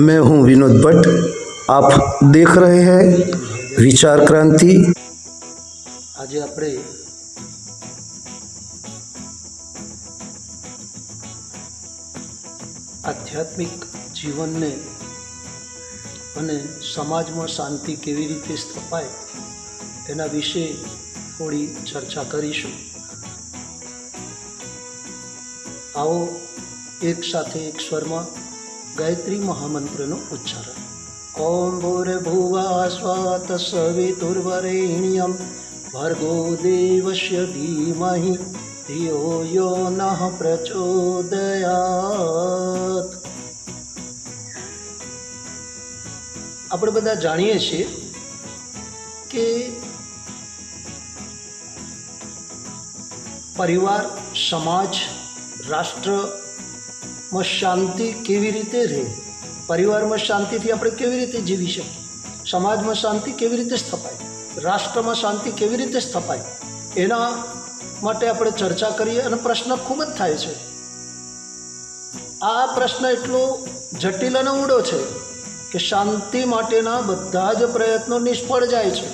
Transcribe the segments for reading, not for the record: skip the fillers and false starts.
मैं हूं विनोद भट्ट। आप देख रहे हैं विचार क्रांति। आज આપણે આધ્યાત્મિક જીવનને અને સમાજમાં શાંતિ કેવી રીતે સ્થપાય એના વિશે થોડી ચર્ચા કરીશું। આવો એક સાથે એક સ્વરમાં ગાયત્રી મહામંત્રનો ઉચ્ચારણ। ઓમ ભૂર્ભુવઃ સ્વઃ તત્સવિતુર્વરેણ્યં ભર્ગો દેવસ્ય ધીમહિ ધિયો યો નઃ પ્રચોદયાત। આપણે બધા જાણીએ છીએ કે પરિવાર, સમાજ, રાષ્ટ્રમાં શાંતિ કેવી રીતે રહે, પરિવારમાં શાંતિથી આપણે કેવી રીતે જીવી શકીએ, સમાજમાં શાંતિ કેવી રીતે સ્થપાય, રાષ્ટ્રમાં શાંતિ કેવી રીતે સ્થપાય, એના માટે આપણે ચર્ચા કરીએ। અને પ્રશ્ન ખૂબ જ થાય છે। આ પ્રશ્ન એટલો જટિલ અને ઊંડો છે કે શાંતિ માટેના બધા જ પ્રયત્નો નિષ્ફળ જાય છે।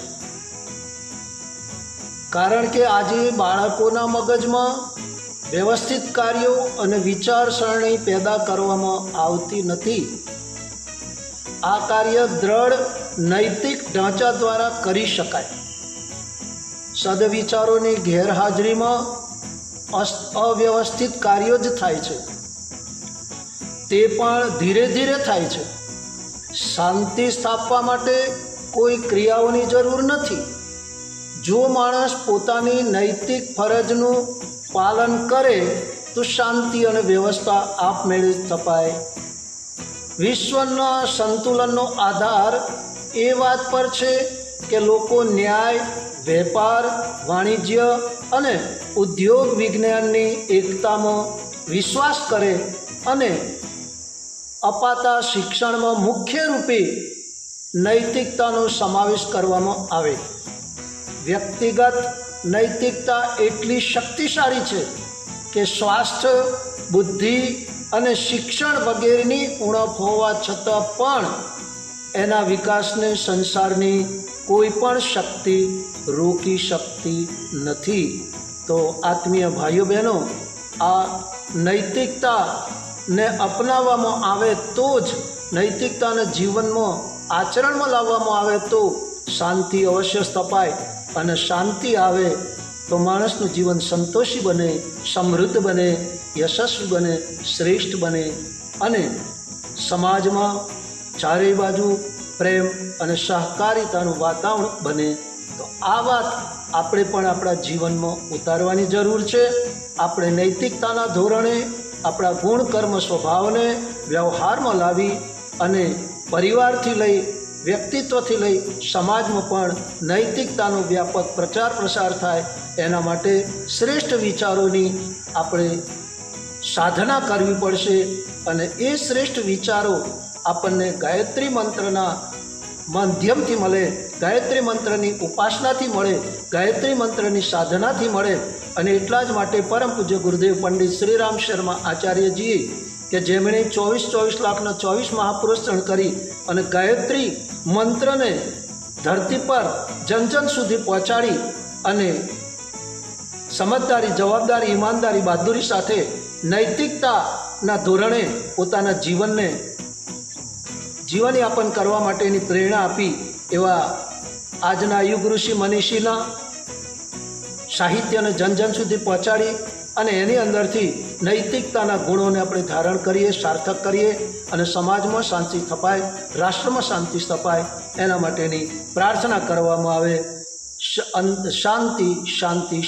કારણ કે આજે બાળકોના મગજમાં વ્યવસ્થિત કાર્યો અને વિચારસરણી પેદા કરવામાં આવતી નથી। આ કાર્ય દ્રઢ નૈતિક ઢાંચા દ્વારા કરી શકાય। સદવિચારોની ગેરહાજરીમાં અવ્યવસ્થિત કાર્યો જ થાય છે, તે પણ ધીરે ધીરે થાય છે। શાંતિ સ્થાપવા માટે કોઈ ક્રિયાઓની જરૂર નથી। જો માણસ પોતાની નૈતિક ફરજનું પાલન કરે તો શાંતિ અને વ્યવસ્થા આપમેળે સ્થપાય। વિશ્વના સંતુલનનો આધાર એ વાત પર છે કે લોકો ન્યાય, વેપાર, વાણિજ્ય અને ઉદ્યોગ વિજ્ઞાનની એકતામાં વિશ્વાસ કરે અને અપાતા શિક્ષણમાં મુખ્ય રૂપે નૈતિકતાનો સમાવેશ કરવામાં આવે। વ્યક્તિગત નૈતિકતા એટલી શક્તિશાળી છે કે સ્વાસ્થ્ય, બુદ્ધિ અને શિક્ષણ વગેરેની ઉણપ હોવા છતાં પણ એના વિકાસને સંસારની કોઈ પણ શક્તિ રોકી શકતી નથી। તો આત્મીય ભાઈઓ બહેનો, આ નૈતિકતાને અપનાવવામાં આવે તો જ, નૈતિકતાને જીવનમાં આચરણમાં લાવવામાં આવે તો શાંતિ અવશ્ય સ્થપાય। અને શાંતિ આવે તો માણસનું જીવન સંતોષી બને, સમૃદ્ધ બને, યશસ્વી બને, શ્રેષ્ઠ બને અને સમાજમાં ચારેય બાજુ પ્રેમ અને સહકારિતાનું વાતાવરણ બને। તો આ વાત આપણે પણ આપણા જીવનમાં ઉતારવાની જરૂર છે। આપણે નૈતિકતાના ધોરણે આપણા ગુણ, કર્મ, સ્વભાવને વ્યવહારમાં લાવી અને પરિવારથી લઈ, વ્યક્તિત્વથી લઈ સમાજમાં પણ નૈતિકતાનો વ્યાપક પ્રચાર પ્રસાર થાય, એના માટે શ્રેષ્ઠ વિચારોની આપણે સાધના કરવી પડશે। અને એ શ્રેષ્ઠ વિચારો આપણને ગાયત્રી મંત્રના માધ્યમથી મળે, ગાયત્રી મંત્રની ઉપાસનાથી મળે, ગાયત્રી મંત્રની સાધનાથી મળે। અને એટલા જ માટે પરમ પૂજ્ય ગુરુદેવ પંડિત શ્રીરામ શર્મા આચાર્યજીએ કે જેમણે 24 લાખના 24 મહાપુરુષણ કરી અને ગાયત્રી મંત્રને ધરતી પર જન જન સુધી પહોંચાડી અને સમજદારી, જવાબદારી, ઈમાનદારી, બહાદુરી સાથે નૈતિકતાના ધોરણે પોતાના જીવનયાપન કરવા માટેની પ્રેરણા આપી, એવા આજના યુગ ઋષિ મનીષીના સાહિત્યને જન જન સુધી પહોંચાડી અને એની અંદરથી નૈતિકતાના ગુણોને આપણે ધારણ કરીએ, સાર્થક કરીએ અને સમાજમાં શાંતિ સ્થપાય, રાષ્ટ્રમાં શાંતિ સ્થપાય, એના માટેની પ્રાર્થના કરવામાં આવે। શાંતિ, શાંતિ, શાંતિ।